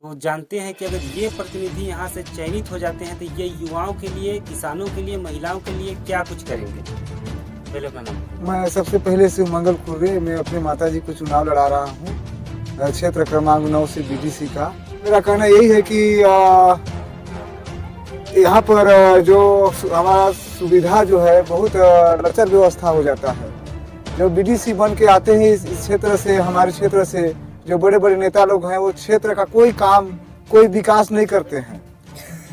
वो जानते हैं कि अगर ये प्रतिनिधि यहाँ से चयनित हो जाते हैं तो ये युवाओं के लिए, किसानों के लिए, महिलाओं के लिए क्या कुछ करेंगे? पहले अपना नाम बताइए। मैं सबसे पहले शिव मंगल कुर्रे, मैं अपने माताजी को चुनाव लड़ा रहा हूँ क्षेत्र क्रमांक 9 से बीडीसी का। मेरा कहना यही है कि यहाँ पर जो हमारा सुविधा जो है बहुत लचर व्यवस्था हो जाता है। जो बीडीसी बन के आते हैं इस क्षेत्र से, हमारे क्षेत्र से जो बड़े बड़े नेता लोग हैं वो क्षेत्र का कोई काम, कोई विकास नहीं करते हैं।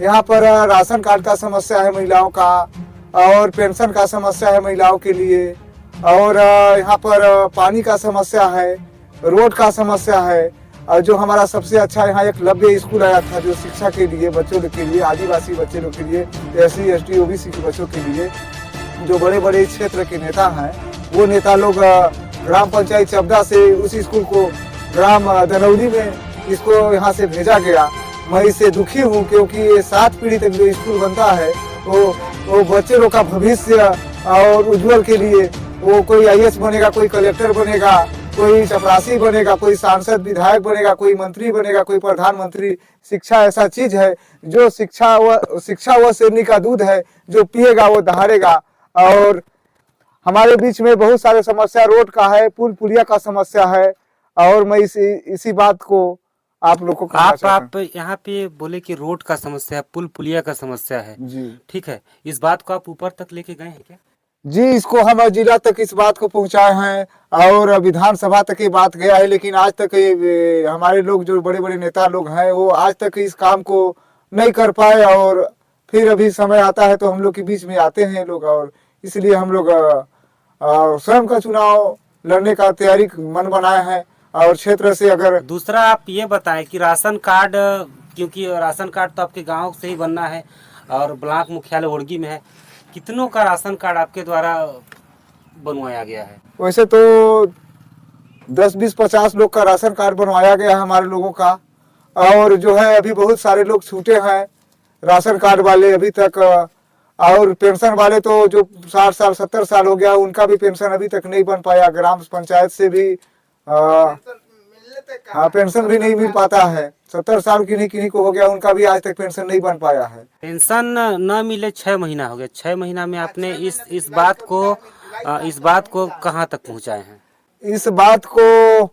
यहाँ पर राशन कार्ड का समस्या है महिलाओं का, और पेंशन का समस्या है महिलाओं के लिए, और यहाँ पर पानी का समस्या है, रोड का समस्या है। और जो हमारा सबसे अच्छा यहाँ एकलव्य स्कूल आया था जो शिक्षा के लिए, बच्चों के लिए, आदिवासी बच्चे लोग के लिए, SC ST OBC के बच्चों के लिए, जो बड़े बड़े क्षेत्र के नेता हैं वो नेता लोग ग्राम पंचायत चबदा से उस स्कूल को ग्राम दनौली में इसको यहाँ से भेजा गया। मैं इससे दुखी हूँ क्योंकि ये 7 पीढ़ी तक जो स्कूल बनता है वो बच्चे लोग का भविष्य और उज्जवल के लिए वो कोई IAS बनेगा, कोई कलेक्टर बनेगा, कोई चपरासी बनेगा, कोई सांसद विधायक बनेगा, कोई मंत्री बनेगा, कोई प्रधानमंत्री। शिक्षा ऐसा चीज है जो शिक्षा व शेरनी का दूध है, जो पिएगा वो दहाड़ेगा। और हमारे बीच में बहुत सारे समस्या रोड का है, पुल पुलिया का समस्या है, और मैं इसी बात को आप लोग को आप यहाँ पे बोले कि रोड का समस्या है, पुल पुलिया का समस्या है जी। ठीक है, इस बात को आप ऊपर तक लेके गए हैं क्या? जी, इसको हम जिला तक इस बात को पहुंचाए हैं और विधानसभा तक ये बात गया है, लेकिन आज तक ये हमारे लोग जो बड़े बड़े नेता लोग हैं वो आज तक इस काम को नहीं कर पाए। और फिर अभी समय आता है तो हम लोग के बीच में आते हैं लोग, और इसलिए हम लोग स्वयं का चुनाव लड़ने का तैयारी मन बनाए हैं। और क्षेत्र से अगर दूसरा आप ये बताएं कि राशन कार्ड, क्योंकि राशन कार्ड तो आपके गांव से ही बनना है और ब्लॉक मुख्यालय ओड़गी में है, कितनों का राशन कार्ड आपके द्वारा बनवाया गया है? वैसे तो 10, 20, 50 लोग का राशन कार्ड बनवाया गया है हमारे लोगों का। और जो है अभी बहुत सारे लोग छूटे हैं राशन कार्ड वाले अभी तक, और पेंशन वाले तो जो 60 साल 70 साल हो गया उनका भी पेंशन अभी तक नहीं बन पाया। ग्राम पंचायत से भी पेंशन भी नहीं मिल पाता है। 70 साल किन्हीं को हो गया, उनका भी आज तक पेंशन नहीं बन पाया है। पेंशन न मिले 6 महीना हो गया। 6 महीना में आपने इस बात को कहाँ तक पहुँचाए हैं? इस बात को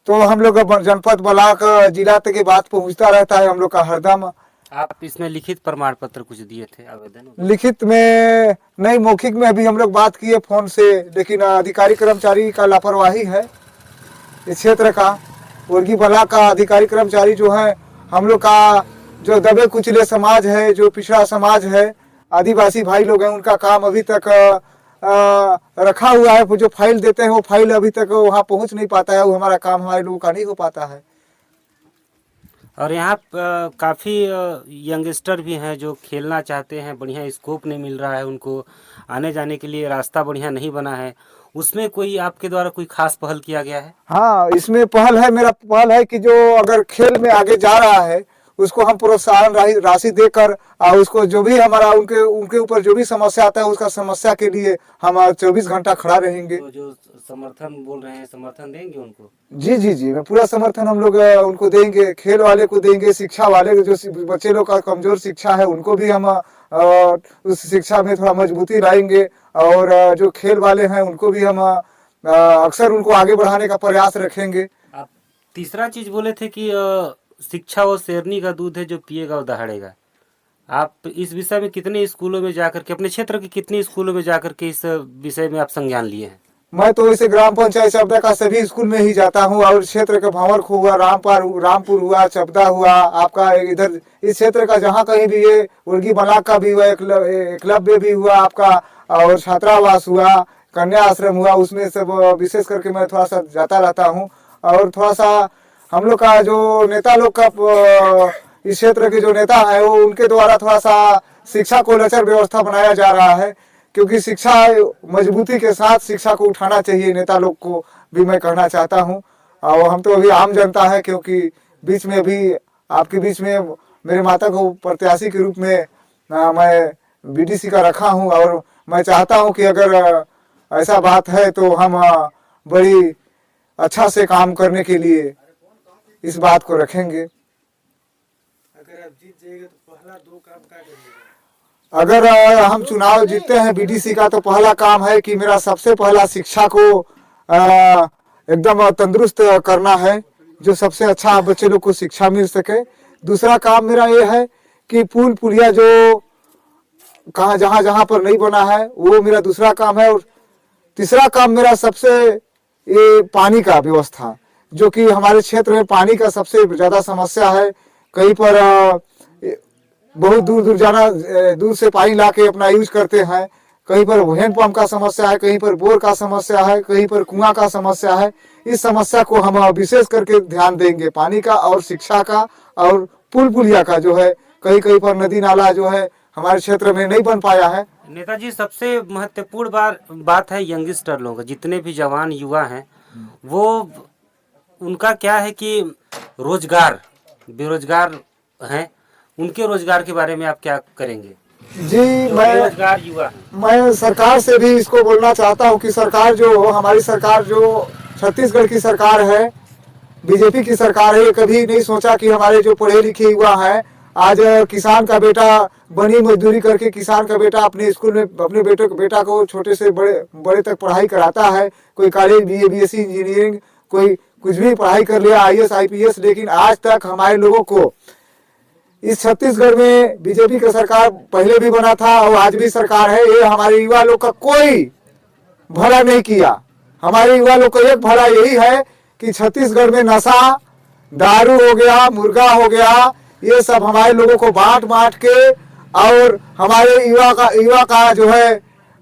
तो हम लोग जनपद ब्लॉक जिला तक ये बात पहुँचता रहता है हम लोग का हरदम। आप इसमें लिखित प्रमाण पत्र कुछ दिए थे, आवेदन? लिखित में नहीं, मौखिक में अभी हम लोग बात किए फोन से, लेकिन अधिकारी कर्मचारी का लापरवाही है इस क्षेत्र का। ओड़गी ब्लॉक का अधिकारी कर्मचारी जो है, हम लोग का जो दबे कुचले समाज है, जो पिछड़ा समाज है, आदिवासी भाई लोग हैं, उनका काम अभी तक रखा हुआ है। जो फाइल देते हैं वो फाइल अभी तक वहाँ पहुँच नहीं पाता है। वो हमारा काम हमारे लोगों का नहीं हो पाता है। और यहाँ काफ़ी यंगस्टर भी हैं जो खेलना चाहते हैं, बढ़िया स्कोप नहीं मिल रहा है उनको, आने जाने के लिए रास्ता बढ़िया नहीं बना है, उसमें कोई आपके द्वारा कोई खास पहल किया गया है? हाँ, इसमें पहल है, मेरा पहल है कि जो अगर खेल में आगे जा रहा है उसको हम प्रोत्साहन राशि देकर और उसको जो भी हमारा उनके ऊपर जो भी समस्या आता है उसका समस्या के लिए हम 24 घंटा खड़ा रहेंगे। तो जो समर्थन बोल रहे हैं, समर्थन देंगे उनको? जी जी जी, मैं पूरा समर्थन हम लोग उनको देंगे। खेल वाले को देंगे, शिक्षा वाले को, जो बच्चे लोग का कमजोर शिक्षा है उनको भी हम उस शिक्षा में थोड़ा मजबूती लाएंगे। और जो खेल वाले हैं उनको भी हम अक्सर उनको आगे बढ़ाने का प्रयास रखेंगे। आप तीसरा चीज बोले थे कि शिक्षा वो शेरनी का दूध है, जो पिएगा वो दहाड़ेगा। आप इस विषय में कितने स्कूलों में जाकर के, अपने क्षेत्र के कितने स्कूलों में जाकर के इस विषय में आप संज्ञान लिए हैं? मैं तो वैसे ग्राम पंचायत चबदा का सभी स्कूल में ही जाता हूँ, और क्षेत्र का भंवरखो हुआ, रामपुर हुआ, चबदा हुआ, आपका इधर इस क्षेत्र का जहाँ कहीं भी ये ओड़गी ब्लॉक का भी हुआ, एकलव्य भी हुआ आपका, और छात्रावास हुआ, कन्या आश्रम हुआ, उसमें सब विशेष करके मैं थोड़ा सा जाता रहता हूँ। और थोड़ा सा हम लोग का जो नेता लोग का इस क्षेत्र के जो नेता है वो उनके द्वारा थोड़ा सा शिक्षा को लचर व्यवस्था बनाया जा रहा है, क्योंकि शिक्षा मजबूती के साथ शिक्षा को उठाना चाहिए। नेता लोग को भी मैं कहना चाहता हूँ। और हम तो अभी आम जनता है, क्योंकि बीच में अभी आपके बीच में मेरे माता को प्रत्याशी के रूप में मैं बीडीसी का रखा हूँ, और मैं चाहता हूँ कि अगर ऐसा बात है तो हम बड़ी अच्छा से काम करने के लिए इस बात को रखेंगे। अगर आप जीत जाइएगा तो पहला दो काम क्या करिएगा? अगर हम चुनाव जीतते हैं बीडीसी का, तो पहला काम है कि मेरा सबसे पहला शिक्षा को एकदम तंदुरुस्त करना है, जो सबसे अच्छा बच्चे लोग को शिक्षा मिल सके। दूसरा काम मेरा ये है कि पुल पुलिया जो कहाँ जहाँ जहाँ पर नहीं बना है वो मेरा दूसरा काम है। और तीसरा काम मेरा सबसे ये पानी का व्यवस्था, जो कि हमारे क्षेत्र में पानी का सबसे ज़्यादा समस्या है। कहीं पर बहुत दूर दूर जाना, दूर से पानी ला के अपना यूज करते हैं। कहीं पर हैंडपंप का समस्या है, कहीं पर बोर का समस्या है, कहीं पर कुआं का समस्या है। इस समस्या को हम विशेष करके ध्यान देंगे, पानी का और शिक्षा का और पुल पुलिया का जो है। कहीं कहीं पर नदी नाला जो है हमारे क्षेत्र में नहीं बन पाया है। नेताजी, सबसे महत्वपूर्ण बात है यंगस्टर लोग, जितने भी जवान युवा हैं वो उनका क्या है कि रोजगार, बेरोजगार हैं, उनके रोजगार के बारे में आप क्या करेंगे? जी, बेरोजगार युवा, मैं सरकार से भी इसको बोलना चाहता हूँ कि सरकार जो हमारी सरकार जो छत्तीसगढ़ की सरकार है, बीजेपी की सरकार है, ये कभी नहीं सोचा कि हमारे जो पढ़े लिखे युवा हैं, आज किसान का बेटा बनी मजदूरी करके किसान का बेटा अपने स्कूल में अपने बेटा को छोटे से बड़े तक पढ़ाई कराता है। कोई कॉलेज BA BSc इंजीनियरिंग, कोई कुछ भी पढ़ाई कर लिया, IAS IPS, लेकिन आज तक हमारे लोगों को इस छत्तीसगढ़ में बीजेपी का सरकार पहले भी बना था और आज भी सरकार है, ये हमारे युवा लोग का कोई भला नहीं किया। हमारे युवा लोग का एक भला यही है कि छत्तीसगढ़ में नशा, दारू हो गया, मुर्गा हो गया, ये सब हमारे लोगों को बांट के और हमारे युवा का जो है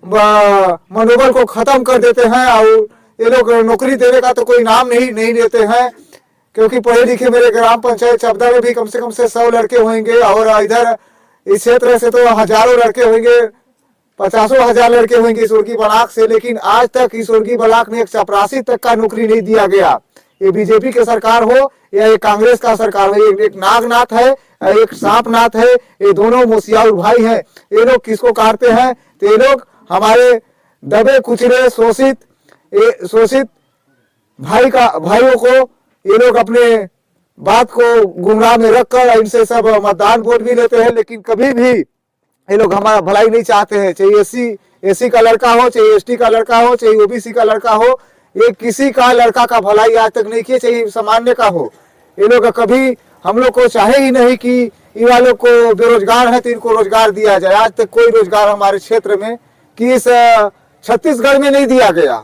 मनोबल को खत्म कर देते हैं। और ये लोग नौकरी देने का तो कोई नाम नहीं लेते हैं, क्योंकि पढ़े लिखे मेरे ग्राम पंचायत चबदा में भी कम से 100 लड़के होंगे और इधर इस क्षेत्र से तो हजारों लड़के होंगे, 50,000 लड़के होंगे ईश्वरगी ब्लॉक से। लेकिन आज तक ईश्वरगी ब्लॉक में एक चपरासी तक का नौकरी नहीं दिया गया। ये बीजेपी की सरकार हो या ये कांग्रेस का सरकार हो, एक नागनाथ है, एक सांपनाथ है, ये दोनों मोसियाउर भाई हैं। ये लोग किसको काटते हैं? तो ये लोग हमारे दबे कुचले शोषित भाइयों को ये लोग अपने बात को गुमराह में रखकर इनसे सब मतदान वोट भी लेते हैं, लेकिन कभी भी ये लोग हमारा भलाई नहीं चाहते हैं। चाहे एसी का लड़का हो, चाहे ST का लड़का हो, चाहे OBC का लड़का हो, ये किसी का लड़का का भलाई आज तक नहीं किया, चाहे सामान्य का हो। ये लोग कभी हम लोग को चाहे ही नहीं कि युवा लोग को बेरोजगार है तो इनको रोजगार दिया जाए। आज तक कोई रोजगार हमारे क्षेत्र में कि इस छत्तीसगढ़ में नहीं दिया गया।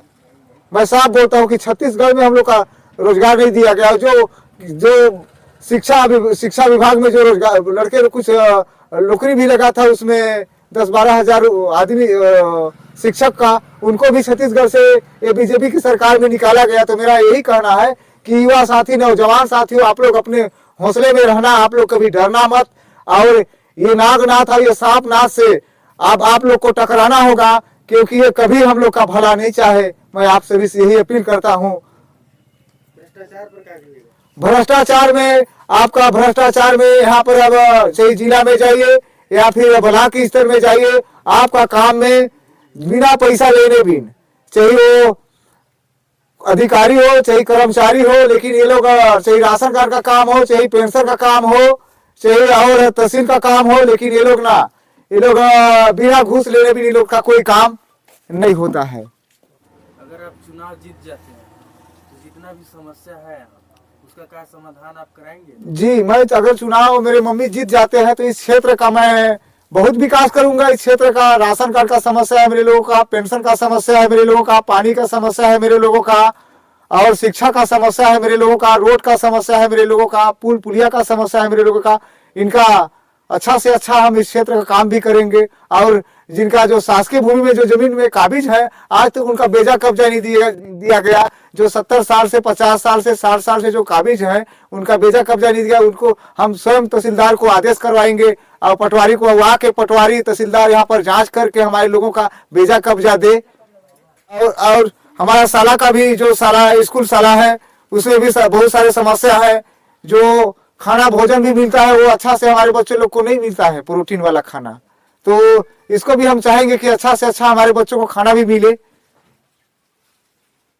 मैं साफ बोलता हूँ कि छत्तीसगढ़ में हम लोग का रोजगार नहीं दिया गया। जो शिक्षा विभाग में जो रोजगार लड़के कुछ नौकरी भी लगा था, उसमें 10-12 हजार आदमी शिक्षक का, उनको भी छत्तीसगढ़ से ये बीजेपी की सरकार में निकाला गया। तो मेरा यही कहना है कि युवा साथी, नौजवान साथियों, आप लोग अपने हौसले में रहना, आप लोग कभी डरना मत। और ये नागनाथ और ये सांपनाथ से आप लोग को टकराना होगा, क्योंकि ये कभी हम लोग का भला नहीं चाहे। मैं आपसे भी यही अपील करता हूँ। भ्रष्टाचार में यहाँ पर अब चाहे जिला में जाइए या फिर ब्लॉक स्तर में जाइए, आपका काम में बिना पैसा लेने भी, चाहे वो अधिकारी हो चाहे कर्मचारी हो, लेकिन ये लोग चाहे राशन कार्ड का काम हो, चाहे पेंशन का काम हो, चाहे और तहसील का काम हो, लेकिन ये लोग बिना घूस लेने भी इन लोग का कोई काम नहीं होता है। अगर आप चुनाव जीत जाते हैं तो जितना भी समस्या है उसका क्या समाधान आप कराएंगे? जी, मैं अगर चुनाव मेरे मम्मी जीत जाते हैं तो इस क्षेत्र का मैं बहुत विकास करूंगा। इस क्षेत्र का राशन कार्ड का समस्या है मेरे लोगों का, पेंशन का समस्या है मेरे लोगों का, पानी का समस्या है मेरे लोगों का, और शिक्षा का समस्या है मेरे लोगों का, रोड का समस्या है मेरे लोगों का, पुल पुलिया का समस्या है मेरे लोगों का। इनका अच्छा से अच्छा हम इस क्षेत्र का काम भी करेंगे। और जिनका जो शासकीय भूमि में जो जमीन में काबिज है, आज तक उनका बेजा कब्जा नहीं दिया गया। जो 70 साल से 50 साल से 60 साल से जो काबिज है, उनका बेजा कब्जा नहीं दिया। उनको हम स्वयं तहसीलदार को आदेश करवाएंगे और पटवारी को वहाँ के पटवारी तहसीलदार यहाँ पर जांच करके हमारे लोगों का बेजा कब्जा दे। और हमारा साला का भी जो स्कूल साला है, उसमें भी बहुत सारे समस्या है। जो खाना भोजन भी मिलता है वो अच्छा से हमारे बच्चे लोग को नहीं मिलता है, प्रोटीन वाला खाना। तो इसको भी हम चाहेंगे कि अच्छा से अच्छा हमारे बच्चों को खाना भी मिले।